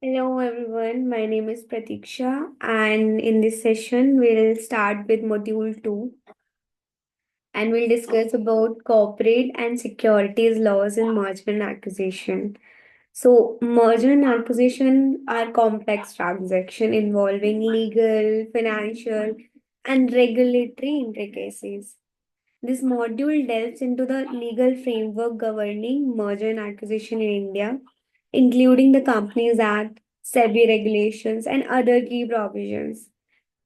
Hello everyone, my name is Pratiksha, and in this session we'll start with module 2 and we'll discuss about corporate and securities laws in merger and acquisition. So, merger and acquisition are complex transactions involving legal, financial, and regulatory intricacies. This module delves into the legal framework governing merger and acquisition in India, including the Companies Act, SEBI regulations, and other key provisions.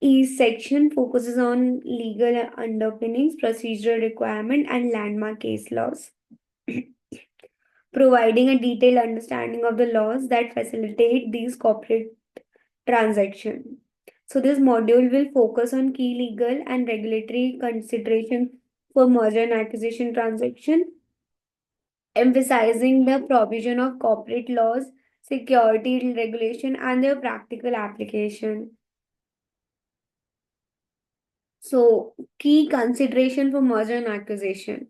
Each section focuses on legal underpinnings, procedural requirement, and landmark case laws, providing a detailed understanding of the laws that facilitate these corporate transactions. So, this module will focus on key legal and regulatory considerations for merger and acquisition transaction, emphasizing the provision of corporate laws, security regulation, and their practical application. So, key consideration for merger and acquisition.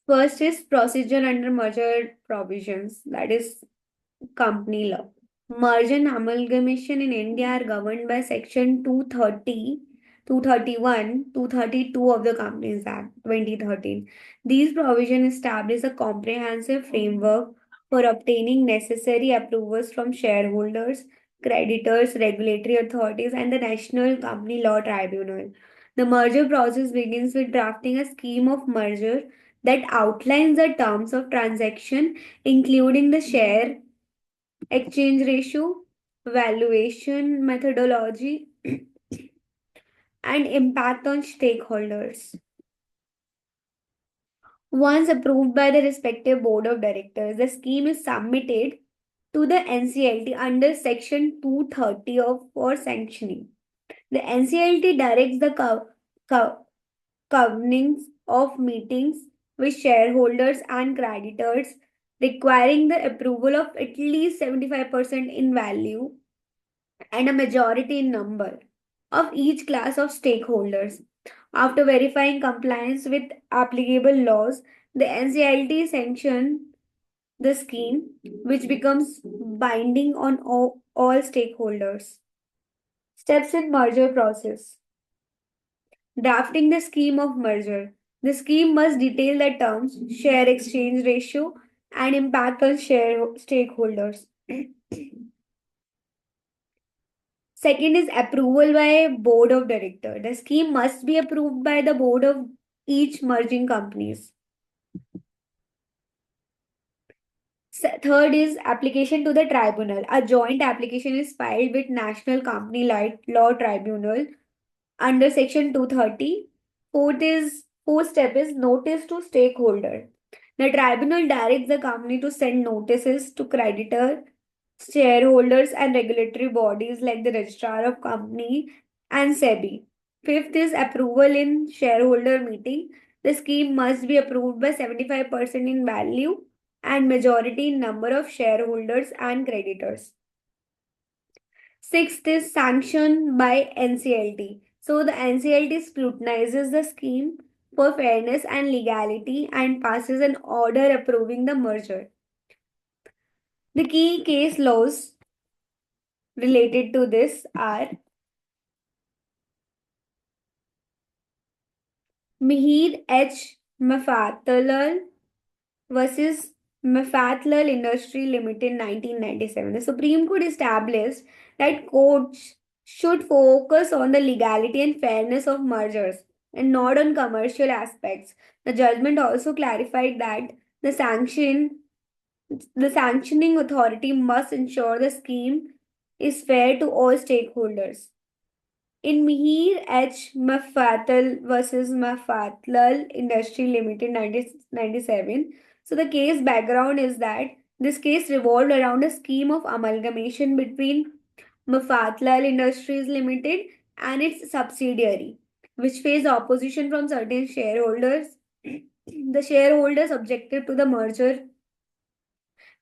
First is procedure under merger provisions, that is company law. Merger and amalgamation in India are governed by Section 230, 231, 232 of the Companies Act 2013. These provisions establish a comprehensive framework for obtaining necessary approvals from shareholders, creditors, regulatory authorities, and the National Company Law Tribunal. The merger process begins with drafting a scheme of merger that outlines the terms of transaction, including the share exchange ratio, valuation methodology, and impact on stakeholders. Once approved by the respective board of directors, the scheme is submitted to the NCLT under Section 230 of for sanctioning. The NCLT directs the convenings of meetings with shareholders and creditors, requiring the approval of at least 75% in value and a majority in number of each class of stakeholders. After verifying compliance with applicable laws, the NCLT sanctions the scheme, which becomes binding on all stakeholders. Steps in merger process. Drafting the scheme of merger. The scheme must detail the terms, share exchange ratio, and impact on share stakeholders. Second is approval by board of director. The scheme must be approved by the board of each merging companies. Third is application to the tribunal. A joint application is filed with National Company Law Tribunal under Section 230. Fourth step is notice to stakeholder. The tribunal directs the company to send notices to creditor, shareholders, and regulatory bodies like the Registrar of Company and SEBI. Fifth is approval in shareholder meeting. The scheme must be approved by 75% in value and majority in number of shareholders and creditors. Sixth is sanction by NCLT. So the NCLT scrutinizes the scheme for fairness and legality and passes an order approving the merger. The key case laws related to this are Mihir H. Mafatlal versus Mafatlal Industry Limited 1997. The Supreme Court established that courts should focus on the legality and fairness of mergers and not on commercial aspects. The judgment also clarified that the sanction the sanctioning authority must ensure the scheme is fair to all stakeholders. In Mihir H. Mafatlal versus Mafatlal Industry Limited 1997, so the case background is that this case revolved around a scheme of amalgamation between Mafatlal Industries Limited and its subsidiary, which faced opposition from certain shareholders. The shareholders objected to the merger,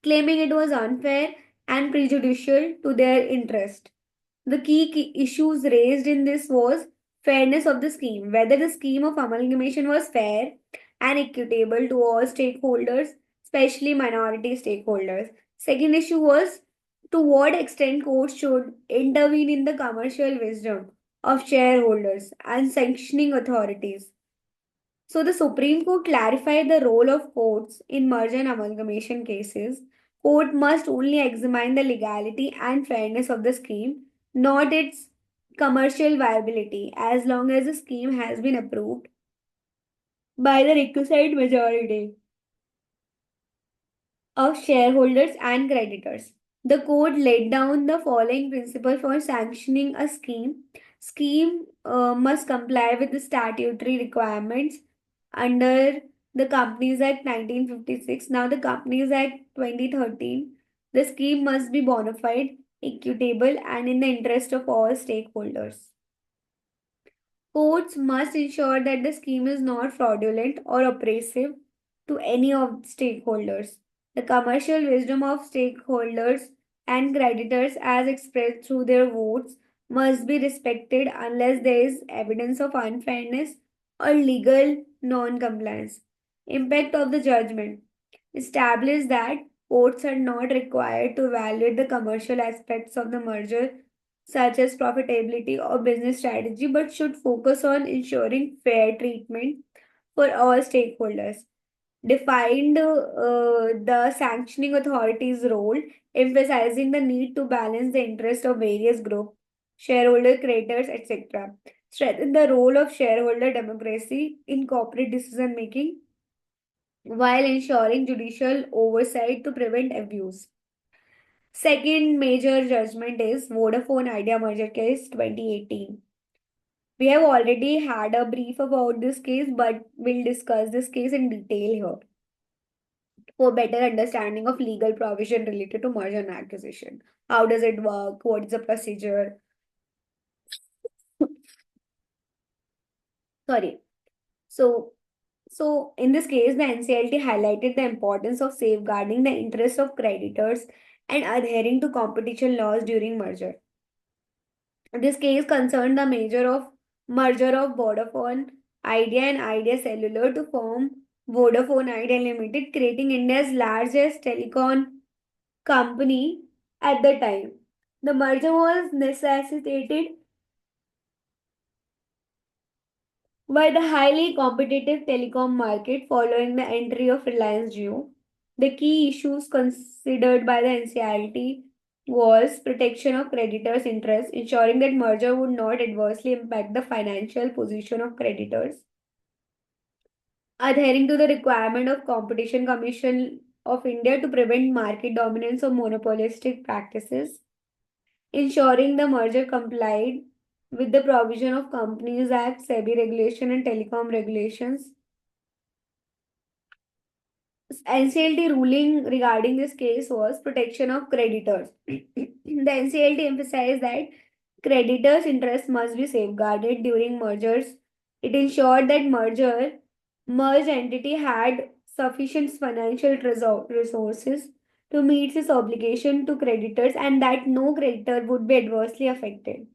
claiming it was unfair and prejudicial to their interest. The key issues raised in this was Fairness of the scheme, whether the scheme of amalgamation was fair and equitable to all stakeholders, especially minority stakeholders. Second issue was to what extent courts should intervene in the commercial wisdom of shareholders and sanctioning authorities. So the Supreme Court clarified the role of courts in merger and amalgamation cases. Court must only examine the legality and fairness of the scheme, not its commercial viability, as long as the scheme has been approved by the requisite majority of shareholders and creditors. The court laid down the following principle for sanctioning a scheme. Scheme must comply with the statutory requirements under the Companies Act 1956. Now, the Companies Act 2013. The scheme must be bona fide, equitable, and in the interest of all stakeholders. Courts must ensure that the scheme is not fraudulent or oppressive to any of the stakeholders. The commercial wisdom of stakeholders and creditors, as expressed through their votes, must be respected unless there is evidence of unfairness or legal non compliance. Impact of the judgment established that courts are not required to evaluate the commercial aspects of the merger such as profitability or business strategy, but should focus on ensuring fair treatment for all stakeholders. Defined the sanctioning authority's role, emphasizing the need to balance the interests of various groups, shareholder, creditors, etc. Strengthen the role of shareholder democracy in corporate decision making while ensuring judicial oversight to prevent abuse. Second major judgment is Vodafone Idea merger case 2018. We have already had a brief about this case, but we'll discuss this case in detail here for better understanding of legal provision related to merger and acquisition. How does it work? What is the procedure? Sorry. So, so in this case, the NCLT highlighted the importance of safeguarding the interests of creditors and adhering to competition laws during merger. This case concerned the merger of Vodafone Idea and Idea Cellular to form Vodafone Idea Limited, creating India's largest telecom company at the time. The merger was necessitated by the highly competitive telecom market following the entry of Reliance Jio. The key issues considered by the NCLT was protection of creditors' interests, ensuring that merger would not adversely impact the financial position of creditors, adhering to the requirement of Competition Commission of India to prevent market dominance or monopolistic practices, ensuring the merger complied with the provision of Companies Act, SEBI regulation, and telecom regulations. NCLT ruling regarding this case was protection of creditors. The NCLT emphasized that creditors' interests must be safeguarded during mergers. It ensured that merged entity had sufficient financial resources to meet its obligation to creditors and that no creditor would be adversely affected.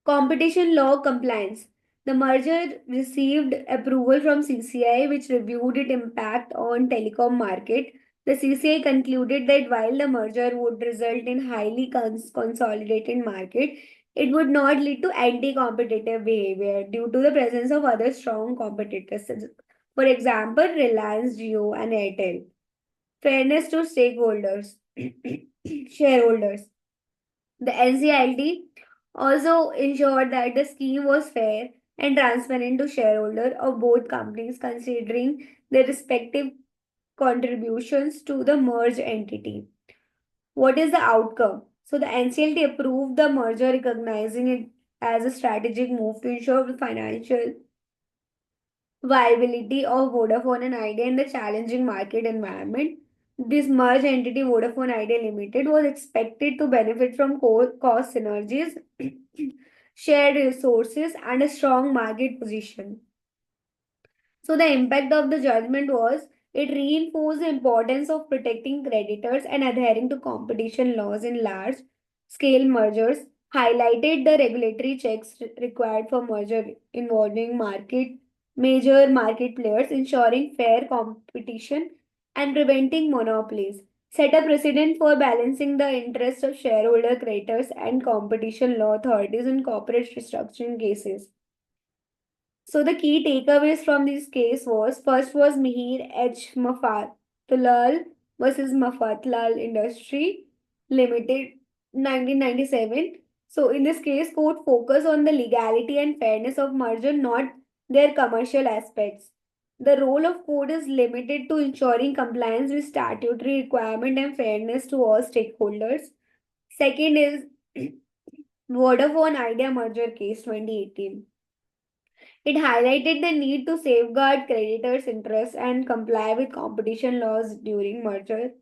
Competition law compliance. The merger received approval from CCI, which reviewed its impact on telecom market. The CCI concluded that while the merger would result in highly consolidated market, it would not lead to anti-competitive behavior due to the presence of other strong competitors. For example, Reliance Jio and Airtel. Fairness to stakeholders, shareholders. The NCLT also ensured that the scheme was fair and transparent to shareholders of both companies, considering their respective contributions to the merged entity. What is the outcome? So the NCLT approved the merger, recognizing it as a strategic move to ensure the financial viability of Vodafone and Idea in the challenging market environment. This merged entity, Vodafone Idea Limited, was expected to benefit from cost synergies, shared resources, and a strong market position. So, the impact of the judgment was it reinforced the importance of protecting creditors and adhering to competition laws in large scale mergers. highlighted the regulatory checks required for merger involving major market players, ensuring fair competition and preventing monopolies. Set a precedent for balancing the interests of shareholder creditors and competition law authorities in corporate restructuring cases. So the key takeaways from this case was first was Mihir H. Mafatlal versus Mafatlal Industry Limited 1997. So in this case, court focused on the legality and fairness of merger, not their commercial aspects. The role of court is limited to ensuring compliance with statutory requirement and fairness to all stakeholders. Second is Vodafone Idea merger case 2018. It highlighted the need to safeguard creditors' interests and comply with competition laws during merger,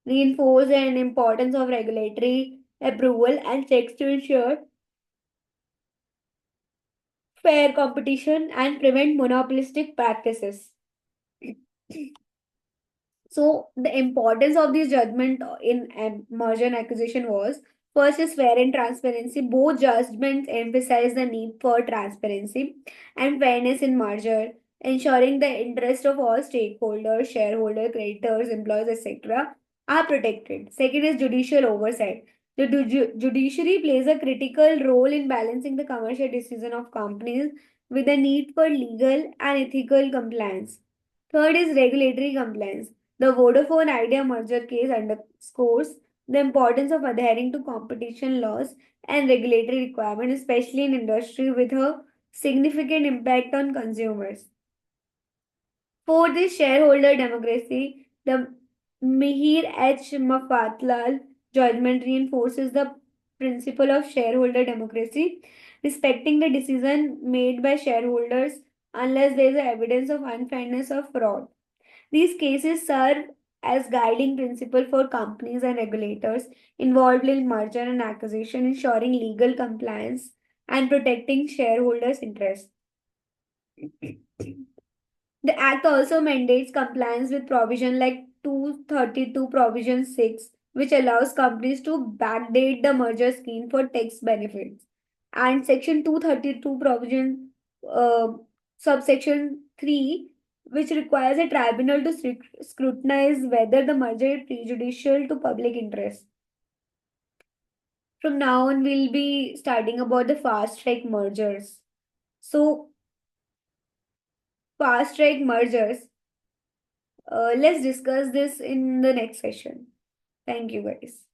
reinforce the importance of regulatory approval and checks to ensure fair competition and prevent monopolistic practices. So the importance of this judgment in merger and acquisition was first is fair and transparency. Both judgments emphasize the need for transparency and fairness in merger, ensuring the interest of all stakeholders, shareholders, creditors, employees, etc. are protected. Second is judicial oversight. The judiciary plays a critical role in balancing the commercial decision of companies with the need for legal and ethical compliance. Third is regulatory compliance. The Vodafone Idea merger case underscores the importance of adhering to competition laws and regulatory requirements, especially in industry with a significant impact on consumers. For this shareholder democracy, the Mihir H. Mafatlal judgment reinforces the principle of shareholder democracy, respecting the decision made by shareholders unless there is evidence of unfairness or fraud. These cases serve as guiding principle for companies and regulators involved in merger and acquisition, ensuring legal compliance and protecting shareholders' interests. The Act also mandates compliance with provision like 232 Provision 6, which allows companies to backdate the merger scheme for tax benefits. And Section 232 Provision subsection 3, which requires a tribunal to scrutinize whether the merger is prejudicial to public interest. From now on, we'll be studying about the fast track mergers. So, fast track mergers. Let's discuss this in the next session. Thank you, guys.